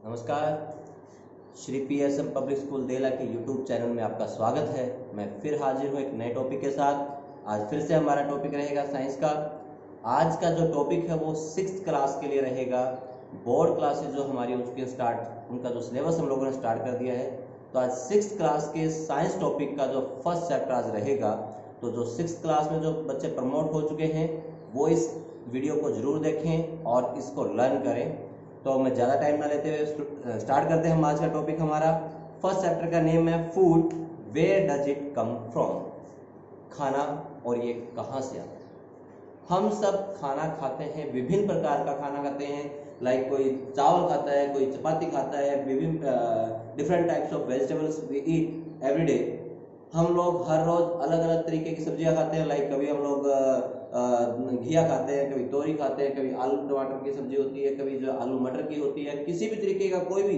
नमस्कार। Shri PSM public school देला के यूट्यूब चैनल में आपका स्वागत है। मैं फिर हाजिर हूँ एक नए टॉपिक के साथ। आज फिर से हमारा टॉपिक रहेगा साइंस का। आज का जो टॉपिक है वो 6th क्लास के लिए रहेगा। बोर्ड क्लासेज जो हमारी उनका जो सिलेबस हम लोगों ने स्टार्ट कर दिया है। तो आज 6th क्लास के साइंस टॉपिक का जो फर्स्ट चैप्टर आज रहेगा। तो जो 6th क्लास में जो बच्चे प्रमोट हो चुके हैं वो इस वीडियो को जरूर देखें और इसको लर्न करें। तो मैं ज़्यादा टाइम ना लेते हुए स्टार्ट करते हैं हम आज का टॉपिक। हमारा फर्स्ट चैप्टर का नेम है food, where does it come from. खाना और ये कहाँ से आता है। हम सब खाना खाते हैं, विभिन्न प्रकार का खाना खाते हैं। लाइक कोई चावल खाता है, कोई चपाती खाता है, विभिन्न different types of vegetables we eat every day. हम लोग हर रोज अलग अलग तरीके की सब्जियां खाते हैं। लाइक कभी हम लोग घिया खाते हैं, कभी तोरी खाते हैं, कभी आलू टमाटर की सब्जी होती है, कभी जो आलू मटर की होती है। किसी भी तरीके का कोई भी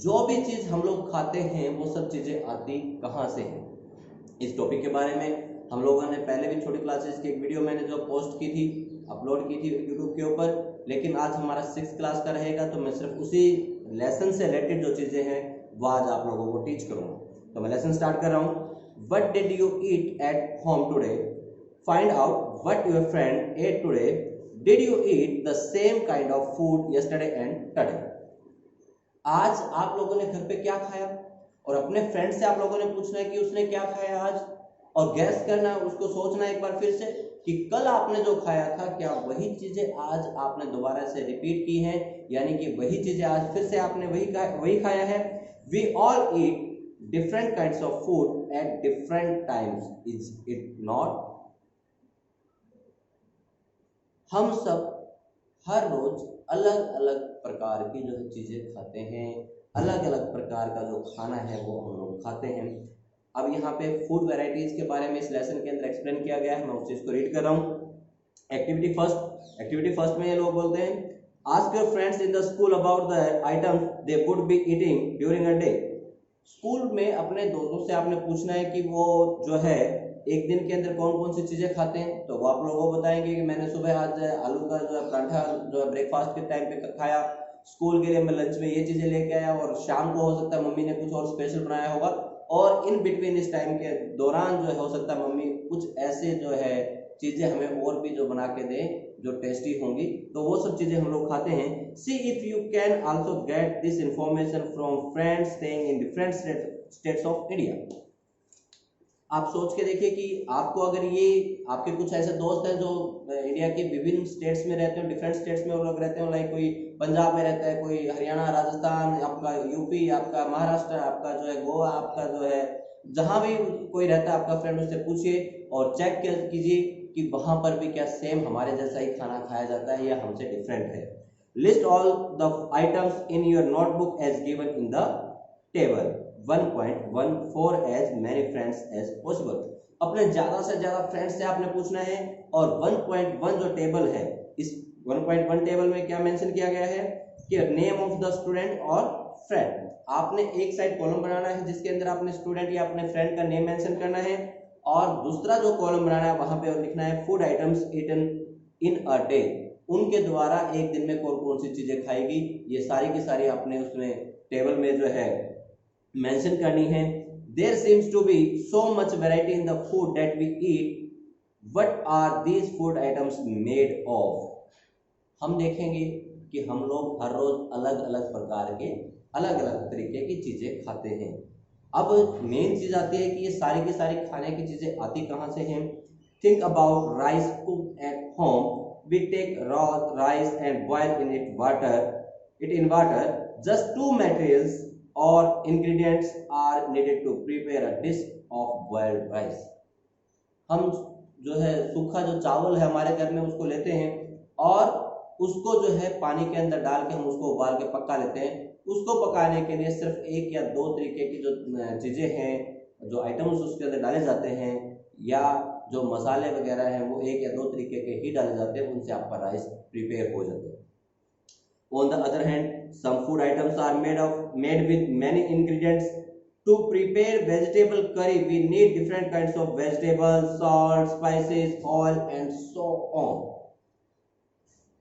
जो भी चीज हम लोग खाते हैं वो सब चीजें आती कहाँ से हैं। इस टॉपिक के बारे में हम लोगों ने पहले भी छोटी क्लासेस की एक वीडियो मैंने जो पोस्ट की थी, अपलोड की थी यूट्यूब के ऊपर। लेकिन आज हमारा 6th क्लास का रहेगा तो मैं सिर्फ उसी लेसन से रिलेटेड जो चीजें हैं वो आज आप लोगों को टीच करूंगा। तो मैं लेसन स्टार्ट कर रहा हूँ। What did you eat at home today? Find out what your friend ate today. Did you eat the same kind of food yesterday and today? आज आप लोगों ने घर पे क्या खाया और अपने फ्रेंड से आप लोगों ने पूछना है कि उसने क्या खाया आज, और गैस करना है, उसको सोचना है एक बार फिर से कि कल आपने जो खाया था क्या वही चीजें आज आपने दोबारा से रिपीट की हैं, यानी कि वही चीजें आज फिर से आपने वही खाया है। We all eat different kinds of food at different times, is it not? हम सब हर रोज अलग अलग प्रकार की जो चीजें खाते हैं, अलग अलग प्रकार का जो खाना है वो हम लोग खाते हैं। अब यहाँ पे फूड वैरायटीज के बारे में इस लेसन के अंदर एक्सप्लेन किया गया है। मैं उस चीज को रीड कर रहा हूँ। एक्टिविटी फर्स्ट में ये लोग बोलते हैं, ask your friends in the school about the items they would be eating during a day. School में अपने दोस्तों से आपने पूछना है कि वो जो है एक दिन के अंदर कौन कौन सी चीजें खाते हैं। तो वो आप लोगों को बताएंगे कि मैंने सुबह आज आलू का जो है पराठा जो है ब्रेकफास्ट के टाइम पे खाया, स्कूल के लिए मैं लंच में ये चीजें लेके आया, और शाम को हो सकता है मम्मी ने कुछ और स्पेशल बनाया होगा, और इन बिटवीन इस टाइम के दौरान जो है हो सकता है मम्मी कुछ ऐसे जो है चीजें हमें और भी जो बना के दें जो टेस्टी होंगी। तो वो सब चीजें हम लोग खाते हैं। See if you can also get this information from friends staying in different states of India. आप सोच के देखिए कि आपको अगर ये आपके कुछ ऐसे दोस्त हैं जो इंडिया के विभिन्न स्टेट्स में रहते हैं, डिफरेंट स्टेट्स में वो लोग रहते हैं। लाइक कोई पंजाब में रहता है, कोई हरियाणा, राजस्थान, आपका यूपी, आपका महाराष्ट्र, आपका जो है गोवा, आपका जो है जहां भी कोई रहता है आपका फ्रेंड, उससे पूछिए और चेक कीजिए कि वहां पर भी क्या सेम हमारे जैसा ही खाना खाया जाता है या हमसे डिफरेंट है। List all the items in your notebook as given in the table. 1.14 as many friends as possible। अपने ज्यादा से ज्यादा फ्रेंड्स से आपने पूछना है, और 1.1 जो टेबल है, इस 1.1 टेबल में क्या मेंशन किया गया है कि नेम ऑफ द स्टूडेंट और फ्रेंड। आपने एक साइड कॉलम बनाना है जिसके अंदर आपने स्टूडेंट या अपने फ्रेंड का नेम मेंशन करना है, और दूसरा जो कॉलम बनाना है वहां पे लिखना है food items eaten in a day. उनके द्वारा एक दिन में कौन कौन सी चीजें खाएगी, ये सारी की सारी आपने उसमें टेबल में जो है मेंशन करनी है। There seems to be so much variety in the food that we eat. What are these food items made of? हम देखेंगे कि हम लोग हर रोज अलग अलग प्रकार के अलग अलग तरीके की चीजें खाते हैं। अब मेन चीज आती है कि ये सारी की सारी खाने की चीजें आती कहाँ से हैं। Think about rice cooked at home. We take raw rice and boil it in water. Just two materials or ingredients are needed to prepare a dish of boiled rice। हम जो है सूखा जो चावल है हमारे घर में उसको लेते हैं और उसको जो है पानी के अंदर डाल के हम उसको उबाल के पका लेते हैं। उसको पकाने के लिए सिर्फ एक या दो तरीके की जो चीजें हैं, जो आइटम्स उसके अंदर डाले जाते हैं, या जो मसाले वगैरह हैं वो एक या दो तरीके के ही डाले जाते हैं, उनसे आपका राइस प्रिपेयर हो जाता है। On the other hand, some food items are made with many ingredients. To prepare vegetable curry, we need different kinds of vegetables, salt, spices, oil, and so on.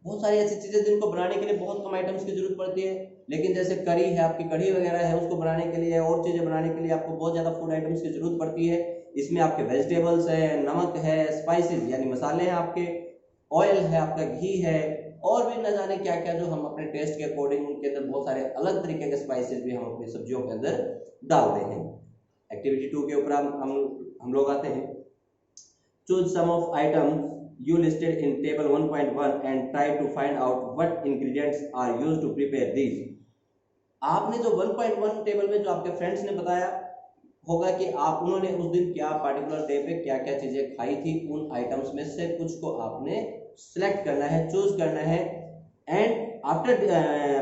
बहुत सारी ऐसी चीजें जिनको बनाने के लिए बहुत कम आइटम्स की जरूरत पड़ती है। लेकिन जैसे करी है, आपकी कढ़ी वगैरह है, उसको बनाने के लिए और चीज़ें बनाने के लिए आपको बहुत ज़्यादा फूड आइटम्स की जरूरत पड़ती है। इसमें आपके वेजिटेबल्स है, नमक है, स्पाइसेस यानी मसाले हैं आपके, ऑयल है, आपका घी है, और भी न जाने क्या क्या जो हम अपने टेस्ट के अकॉर्डिंग उनके अंदर बहुत सारे अलग तरीके के स्पाइसेस भी हम अपनी सब्जियों के अंदर डालते हैं। एक्टिविटी 2 के ऊपर हम लोग आते हैं। Choose some of item you listed in table 1.1 and try to find out what ingredients are used to prepare these। आपने जो 1.1 टेबल में जो आपके फ्रेंड्स ने बताया होगा कि उन्होंने उस दिन क्या पार्टिकुलर डे पे क्या क्या चीजें खाई थी, उन आइटम्स में से कुछ को आपने सिलेक्ट करना है, चूज करना है। And after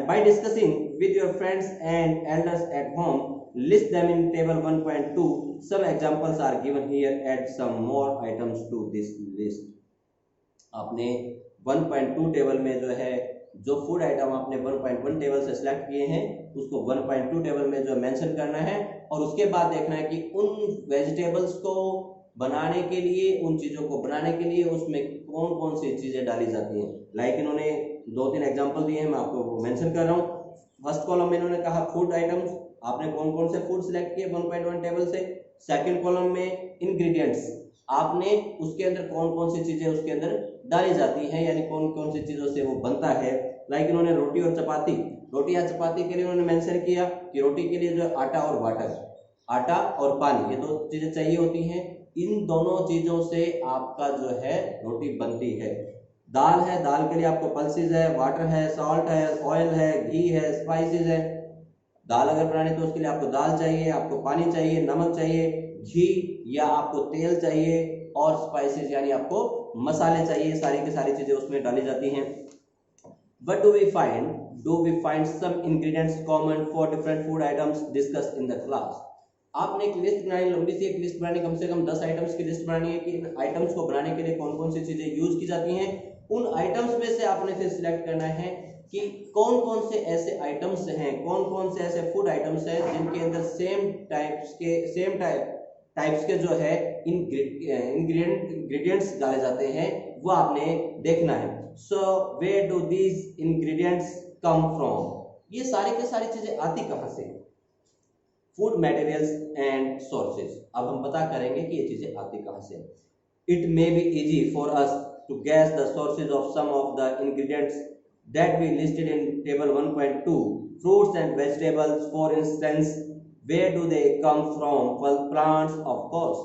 bye discussing with your friends and elders at home, list them in table 1.2। some examples are given here, add some more items to this list। आपने 1.2 टेबल में जो है जो फूड आइटम आपने 1.1 table से select किए हैं उसको 1.2 टेबल में जो मेंशन करना है, और उसके बाद देखना है कि उन वेजिटेबल्स को बनाने के लिए, उन चीज़ों को बनाने के लिए उसमें कौन कौन सी चीज़ें डाली जाती हैं। लाइक इन्होंने 2-3 एग्जाम्पल दिए हैं, मैं आपको मेंशन कर रहा हूँ। फर्स्ट कॉलम में इन्होंने कहा फूड आइटम्स, आपने कौन कौन से फूड सिलेक्ट किए 1.1 टेबल से। सेकंड कॉलम में इंग्रेडिएंट्स, आपने उसके अंदर कौन कौन सी चीजें उसके अंदर डाली जाती हैं, यानी कौन कौन सी चीजों से वो बनता है। लाइक इन्होंने रोटी और चपाती, रोटी या चपाती के लिए उन्होंने मेंशन किया कि रोटी के लिए जो आटा और वाटर, आटा और पानी, ये 2 चीजें चाहिए होती हैं। इन दोनों चीजों से आपका जो है रोटी बनती है। दाल है, दाल के लिए आपको पल्सेस है, वाटर है, सॉल्ट है, ऑयल है, घी है, स्पाइसेस है। दाल अगर बनानी तो उसके लिए आपको दाल चाहिए, आपको पानी चाहिए, नमक चाहिए, घी या आपको तेल चाहिए, और स्पाइसेस यानी आपको मसाले चाहिए। सारी की सारी चीजें उसमें डाली जाती हैं। What do we find? Do we find some ingredients common for different food items discussed in the class? आपने एक लिस्ट बनानी, लंबी सी एक लिस्ट बनानी, कम से कम 10 आइटम्स की लिस्ट बनानी है कि इन आइटम्स को बनाने के लिए कौन कौन सी चीजें यूज की जाती हैं। उन आइटम्स में से आपने फिर सिलेक्ट करना है कि कौन कौन से ऐसे आइटम्स हैं, कौन कौन से ऐसे फूड आइटम्स हैं जिनके अंदर सेम टाइप्स के जो है इंग्रेडिएंट्स डाले जाते हैं, वो आपने देखना है। So where do these ingredients come from, ये सारी की सारी चीजें आती कहां से। फूड मटेरियल्स एंड सोर्सेज, अब हम पता करेंगे कि ये चीजें आती कहां से। It may be easy for us to guess the sources of some of the ingredients that we listed in table 1.2। fruits and vegetables for instance, where do they come from? well, plants of course।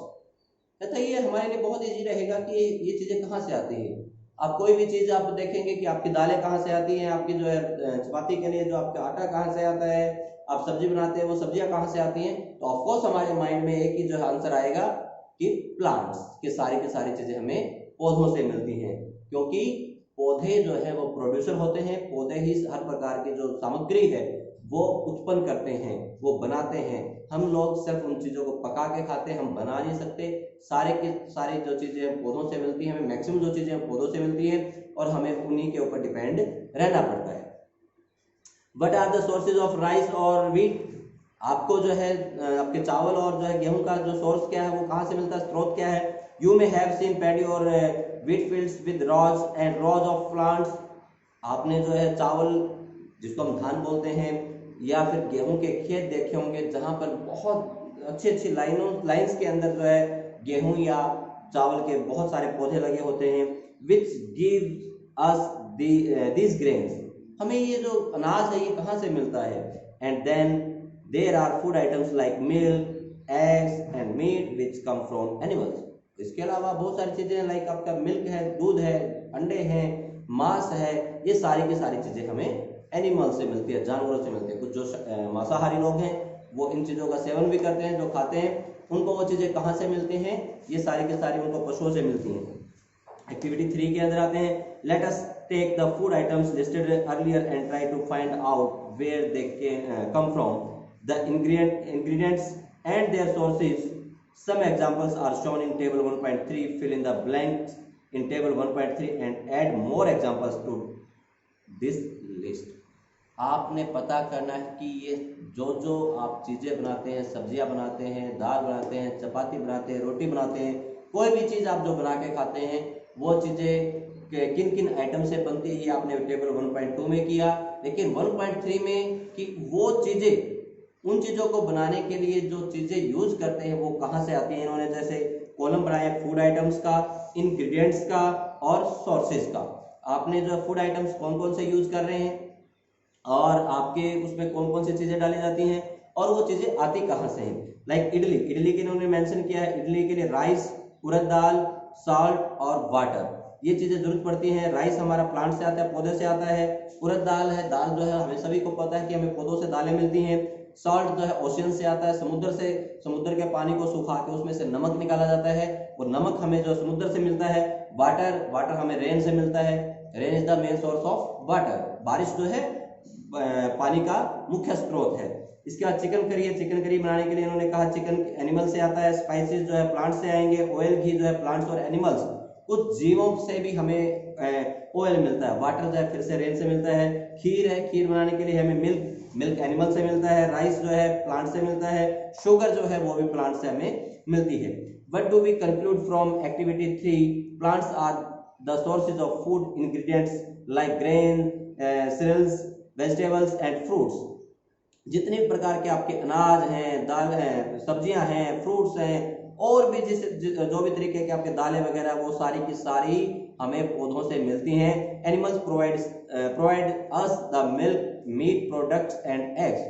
तथा ये हमारे लिए बहुत easy रहेगा कि ये चीजें कहाँ से आती हैं। आप कोई भी चीज आप देखेंगे कि आपकी दालें कहाँ से आती हैं, आपकी जो है चपाती के लिए जो आपका आटा कहाँ से आता है, आप सब्जी बनाते हैं वो सब्जियां कहाँ से आती हैं, तो ऑफकोर्स हमारे माइंड में एक ही जो आंसर आएगा कि प्लांट्स की सारी चीजें हमें पौधों से मिलती हैं, क्योंकि पौधे जो है वो प्रोड्यूसर होते हैं। पौधे ही हर प्रकार की जो सामग्री है वो उत्पन्न करते हैं, वो बनाते हैं। हम लोग सिर्फ उन चीज़ों को पका के खाते हैं, हम बना नहीं सकते। सारे की सारी जो चीज़ें पौधों से मिलती हैं, हमें मैक्सिमम जो चीज़ें पौधों से मिलती हैं, और हमें उन्हीं के ऊपर डिपेंड रहना पड़ता है। What are the sources of rice और व्हीट, आपको जो है आपके चावल और जो है गेहूं का जो सोर्स क्या है, वो कहाँ से मिलता है, स्रोत क्या है। You may have seen paddy और wheat fields with rows and rows of plants, आपने जो है चावल जिसको हम धान बोलते हैं या फिर गेहूं के खेत देखे होंगे जहां पर बहुत अच्छी लाइंस के अंदर जो है गेहूं या चावल के बहुत सारे पौधे लगे होते हैं। विच गिव अस दिस ग्रेन्स, हमें ये जो अनाज है ये कहाँ से मिलता है। And then there are food items like milk, eggs and meat which come from animals. इसके अलावा बहुत सारी चीजें लाइक आपका मिल्क है, दूध है, अंडे हैं, मांस है, ये सारी की सारी चीजें हमें एनिमल से मिलती है, जानवरों से मिलती है। कुछ जो मांसाहारी लोग हैं वो इन चीजों का सेवन भी करते हैं, जो खाते हैं उनको वो चीजें कहाँ से मिलती हैं, ये सारी की सारी उनको पशुओं से मिलती हैं। एक्टिविटी 3 के अंदर आते हैं। Let us take the food items listed earlier and try to find out where they come from, the ingredients and their sources। some examples are shown in table 1.3। fill in the blanks in table 1.3 and add more examples to this list। आपने पता करना है कि ये जो जो आप चीज़ें बनाते हैं, सब्जियां बनाते हैं, दाल बनाते हैं, चपाती बनाते हैं, रोटी बनाते हैं, कोई भी चीज़ आप जो बना के खाते हैं वो चीज़ें किन किन आइटम से बनती है, ये आपने टेबल 1.2 में किया। लेकिन 1.3 में कि वो चीजें, उन चीजों को बनाने के लिए जो चीजें यूज करते हैं वो कहाँ से आती हैं। इन्होंने जैसे कॉलम बनाया फूड आइटम्स का, इंग्रेडिएंट्स का और सोर्सेज का। आपने जो फूड आइटम्स कौन कौन से यूज कर रहे हैं और आपके उसमें कौन कौन सी चीजें डाली जाती हैं और वो चीजें आती कहाँ से हैं। लाइक इडली, इडली के इन्होंने मेंशन किया है, इडली के लिए राइस, उड़द दाल, सॉल्ट और वाटर, ये चीजें जरूरत पड़ती हैं। राइस हमारा प्लांट से आता है, पौधे से आता है। उड़द दाल है, दाल जो है हमें सभी को पता है कि हमें पौधों से दालें मिलती हैं। सॉल्ट जो है ओशियन से आता है, समुद्र से, समुद्र के पानी को सुखा के उसमें से नमक निकाला जाता है और नमक हमें जो समुद्र से मिलता है। वाटर, वाटर हमें रेन से मिलता है, rain is the main source of water, बारिश जो है पानी का मुख्य स्रोत है। इसके बाद चिकन करी है, चिकन करी बनाने के लिए इन्होंने कहा चिकन एनिमल से आता है, स्पाइसेस जो है प्लांट से आएंगे, ऑयल घी जो है प्लांट्स और एनिमल्स, कुछ जीवों से भी हमें ऑयल मिलता है। वाटर जो है फिर से रेन से मिलता है। खीर है, खीर बनाने के लिए हमें मिल्क, मिल्क एनिमल से मिलता है। राइस जो है प्लांट से मिलता है। शुगर जो है वो भी प्लांट से हमें मिलती है। What do we conclude from activity 3? Plants are the sources of food ingredients like grain, cereals, vegetables and fruits. जितने भी प्रकार के आपके अनाज हैं, दाल हैं, सब्जियां हैं, फ्रूट्स हैं और भी जो भी तरीके के आपके दालें वगैरह, वो सारी की सारी हमें पौधों से मिलती हैं। Animals provide us the milk, meat products and eggs.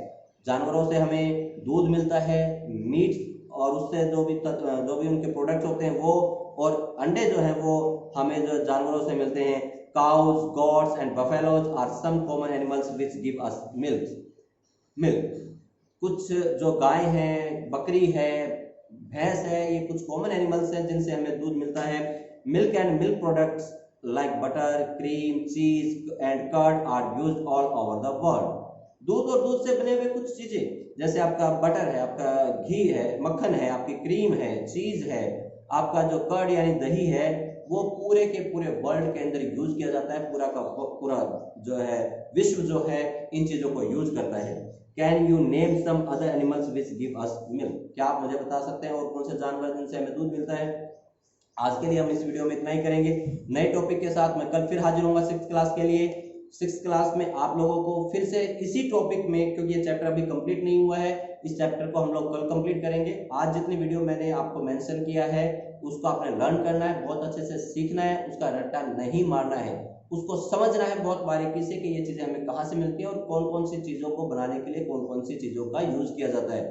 जानवरों से हमें दूध मिलता है, मीट और उससे जो भी उनके प्रोडक्ट्स होते हैं वो, और अंडे जो है वो हमें जो जानवरों से मिलते हैं। Cows, goats and buffaloes are some common animals which give us milk. कुछ जो गाय है, बकरी है, भैंस है, ये कुछ कॉमन एनिमल्स हैं जिनसे हमें दूध मिलता है। Milk and milk products like butter, cream, cheese and curd are used all over the world. दूध और दूध से बने हुए कुछ चीजें जैसे आपका बटर है, आपका घी है, मक्खन है, आपकी क्रीम है, चीज है, आपका जो कर्ड यानी दही है, वो पूरे के पूरे वर्ल्ड के अंदर यूज किया जाता है। पूरा का पूरा जो है विश्व जो है इन चीजों को यूज करता है। Can you name some other animals which give us milk? क्या आप मुझे बता सकते हैं और कौन से जानवर जिनसे हमें दूध मिलता है? आज के लिए हम इस वीडियो में इतना ही करेंगे। नए टॉपिक के साथ मैं कल फिर हाजिर होऊंगा 6th क्लास के लिए। 6th क्लास में आप लोगों को फिर से इसी टॉपिक में, क्योंकि ये चैप्टर अभी कंप्लीट नहीं हुआ है, इस चैप्टर को हम लोग कल कंप्लीट करेंगे। आज जितनी वीडियो मैंने आपको मेंशन किया है उसको आपने लर्न करना है, बहुत अच्छे से सीखना है, उसका रट्टा नहीं मारना है, उसको समझना है बहुत बारीकी से कि ये चीजें हमें कहाँ से मिलती हैं और कौन कौन सी चीजों को बनाने के लिए कौन कौन सी चीजों का यूज किया जाता है।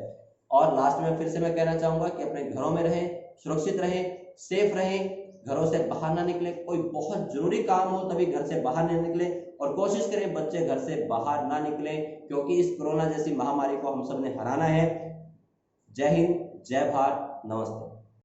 और लास्ट में फिर से मैं कहना चाहूंगा कि अपने घरों में रहें, सुरक्षित रहें, सेफ रहें, घरों से बाहर ना निकले। कोई बहुत जरूरी काम हो तभी घर से बाहर नहीं निकले और कोशिश करें बच्चे घर से बाहर ना निकले, क्योंकि इस कोरोना जैसी महामारी को हम सब ने हराना है। जय हिंद, जय भारत, नमस्ते।